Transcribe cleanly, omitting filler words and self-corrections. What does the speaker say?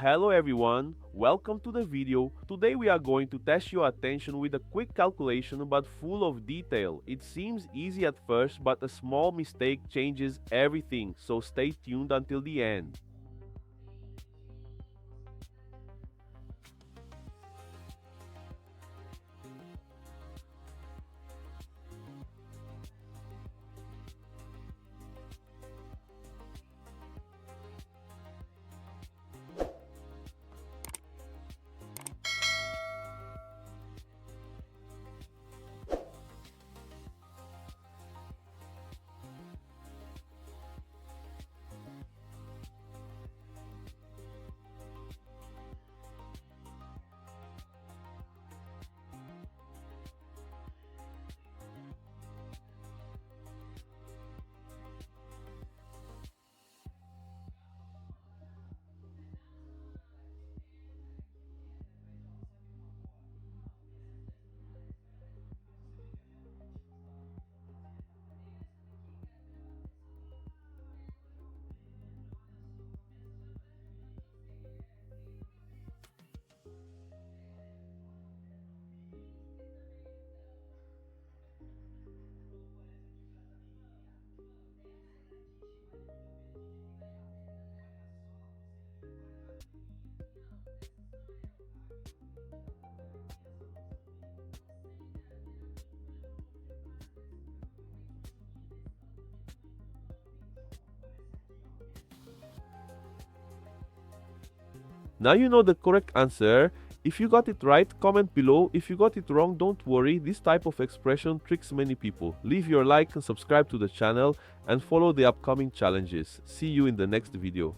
Hello everyone, welcome to the video. Today we are going to test your attention with a quick calculation but full of detail. It seems easy at first, but a small mistake changes everything, so stay tuned until the end. Now you know the correct answer. If you got it right, comment below. If you got it wrong, don't worry. This type of expression tricks many people. Leave your like and subscribe to the channel and follow the upcoming challenges. See you in the next video.